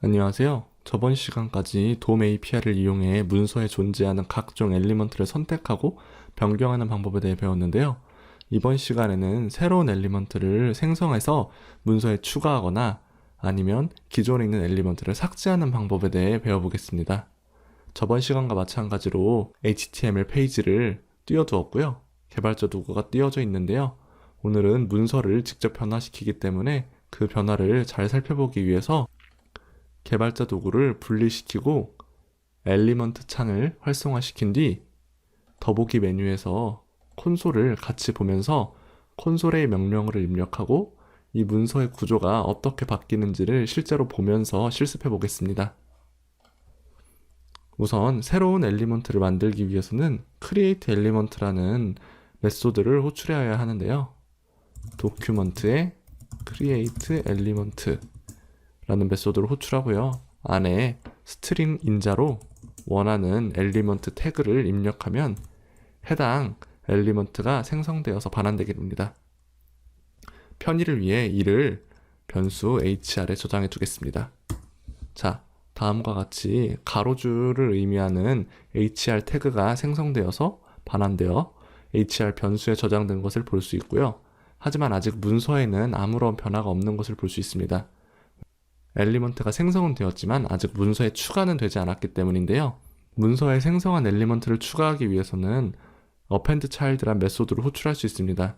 안녕하세요. 저번 시간까지 돔 API를 이용해 문서에 존재하는 각종 엘리먼트를 선택하고 변경하는 방법에 대해 배웠는데요. 이번 시간에는 새로운 엘리먼트를 생성해서 문서에 추가하거나 아니면 기존에 있는 엘리먼트를 삭제하는 방법에 대해 배워보겠습니다. 저번 시간과 마찬가지로 HTML 페이지를 띄워두었고요. 개발자 도구가 띄워져 있는데요. 오늘은 문서를 직접 변화시키기 때문에 그 변화를 잘 살펴보기 위해서 개발자 도구를 분리시키고 엘리먼트 창을 활성화시킨 뒤 더보기 메뉴에서 콘솔을 같이 보면서 콘솔의 명령어를 입력하고 이 문서의 구조가 어떻게 바뀌는지를 실제로 보면서 실습해 보겠습니다. 우선 새로운 엘리먼트를 만들기 위해서는 create element라는 메소드를 호출해야 하는데요. 도큐먼트에 create element 라는 메소드를 호출하고요. 안에 스트링 인자로 원하는 엘리먼트 태그를 입력하면 해당 엘리먼트가 생성되어서 반환되게 됩니다. 편의를 위해 이를 변수 hr에 저장해 두겠습니다. 자, 다음과 같이 가로줄을 의미하는 hr 태그가 생성되어서 반환되어 hr 변수에 저장된 것을 볼 수 있고요. 하지만 아직 문서에는 아무런 변화가 없는 것을 볼 수 있습니다. 엘리먼트가 생성은 되었지만 아직 문서에 추가는 되지 않았기 때문인데요. 문서에 생성한 엘리먼트를 추가하기 위해서는 append child란 메소드를 호출할 수 있습니다.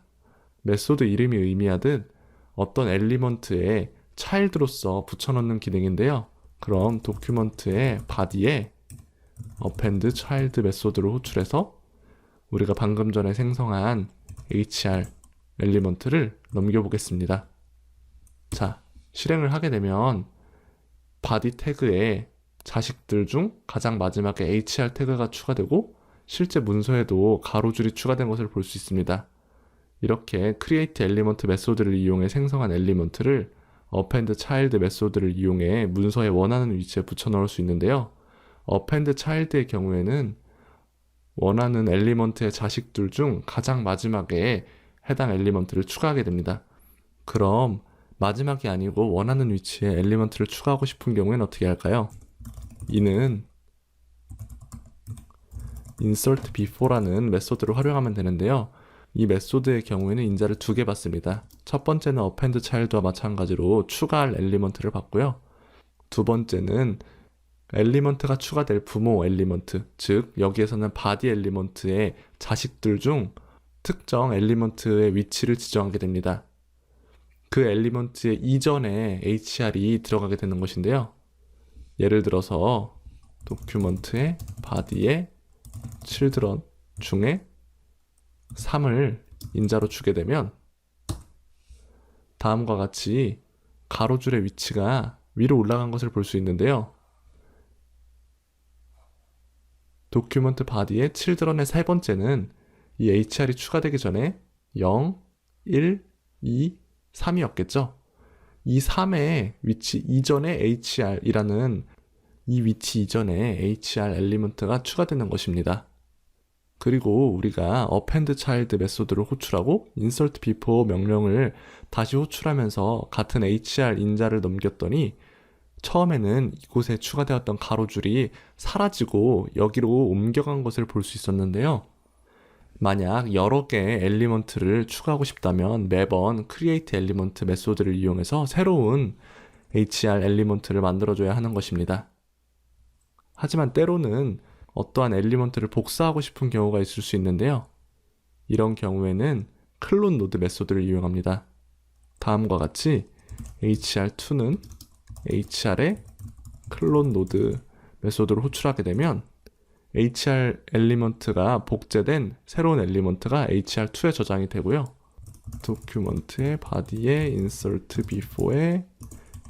메소드 이름이 의미하듯 어떤 엘리먼트에 child로서 붙여넣는 기능인데요. 그럼 도큐먼트의 body에 append child 메소드를 호출해서 우리가 방금 전에 생성한 hr 엘리먼트를 넘겨보겠습니다. 자, 실행을 하게 되면 body 태그에 자식들 중 가장 마지막에 hr 태그가 추가되고 실제 문서에도 가로줄이 추가된 것을 볼 수 있습니다. 이렇게 create element 메소드를 이용해 생성한 엘리먼트를 append child 메소드를 이용해 문서에 원하는 위치에 붙여 넣을 수 있는데요. append child의 경우에는 원하는 엘리먼트의 자식들 중 가장 마지막에 해당 엘리먼트를 추가하게 됩니다. 그럼 마지막이 아니고 원하는 위치에 엘리먼트를 추가하고 싶은 경우에는 어떻게 할까요? 이는 insert before라는 메소드를 활용하면 되는데요. 이 메소드의 경우에는 인자를 두 개 받습니다. 첫 번째는 append child와 마찬가지로 추가할 엘리먼트를 받고요. 두 번째는 엘리먼트가 추가될 부모 엘리먼트, 즉 여기에서는 body 엘리먼트의 자식들 중 특정 엘리먼트의 위치를 지정하게 됩니다. 그 엘리먼트의 이전에 hr이 들어가게 되는 것인데요. 예를 들어서 도큐먼트의 body에 children 중에 3을 인자로 주게 되면 다음과 같이 가로줄의 위치가 위로 올라간 것을 볼 수 있는데요. 도큐먼트 body의 children의 세 번째는 이 hr이 추가되기 전에 0, 1, 2, 3이었겠죠. 이 3의 위치 이전에 hr이라는 이 위치 이전에 hr 엘리먼트가 추가되는 것입니다. 그리고 우리가 append child 메소드를 호출하고 insert before 명령을 다시 호출하면서 같은 hr 인자를 넘겼더니 처음에는 이곳에 추가되었던 가로줄이 사라지고 여기로 옮겨간 것을 볼 수 있었는데요. 만약 여러 개의 엘리먼트를 추가하고 싶다면 매번 create element 메소드를 이용해서 새로운 hr 엘리먼트를 만들어줘야 하는 것입니다. 하지만 때로는 어떠한 엘리먼트를 복사하고 싶은 경우가 있을 수 있는데요. 이런 경우에는 클론 노드 메소드를 이용합니다. 다음과 같이 hr2는 hr의 클론 노드 메소드를 호출하게 되면 hr 엘리먼트가 복제된 새로운 엘리먼트가 hr2에 저장이 되고요. 도큐먼트의 body에 insert before에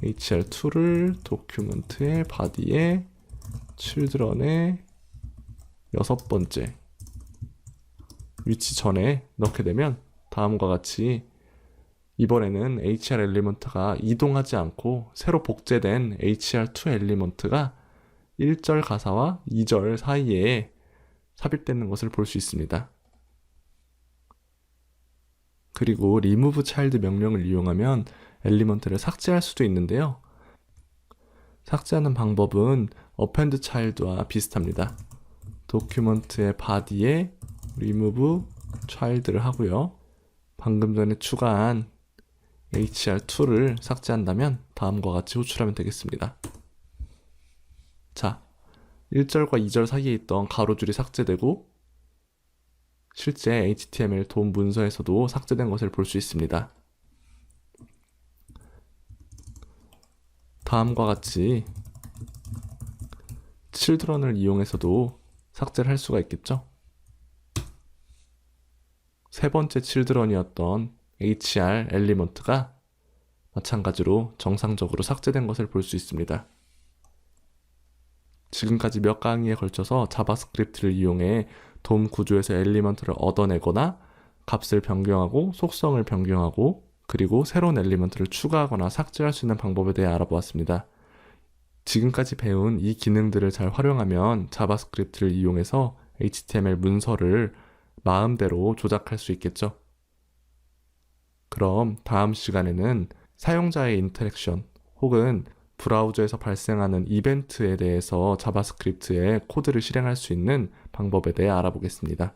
hr2를 도큐먼트의 body에 children의 여섯 번째 위치 전에 넣게 되면 다음과 같이 이번에는 hr 엘리먼트가 이동하지 않고 새로 복제된 hr2 엘리먼트가 1절 가사와 2절 사이에 삽입되는 것을 볼 수 있습니다. 그리고 remove child 명령을 이용하면 엘리먼트를 삭제할 수도 있는데요. 삭제하는 방법은 append child와 비슷합니다. 도큐먼트의 body에 remove child를 하고요. 방금 전에 추가한 hr2를 삭제한다면 다음과 같이 호출하면 되겠습니다. 자, 1절과 2절 사이에 있던 가로줄이 삭제되고 실제 HTML 돔 문서에서도 삭제된 것을 볼 수 있습니다. 다음과 같이 children을 이용해서도 삭제를 할 수가 있겠죠? 세 번째 children이었던 HR 엘리먼트가 마찬가지로 정상적으로 삭제된 것을 볼 수 있습니다. 지금까지 몇 강의에 걸쳐서 자바스크립트를 이용해 돔 구조에서 엘리먼트를 얻어내거나 값을 변경하고 속성을 변경하고 그리고 새로운 엘리먼트를 추가하거나 삭제할 수 있는 방법에 대해 알아보았습니다. 지금까지 배운 이 기능들을 잘 활용하면 자바스크립트를 이용해서 HTML 문서를 마음대로 조작할 수 있겠죠. 그럼 다음 시간에는 사용자의 인터랙션 혹은 브라우저에서 발생하는 이벤트에 대해서 자바스크립트에 코드를 실행할 수 있는 방법에 대해 알아보겠습니다.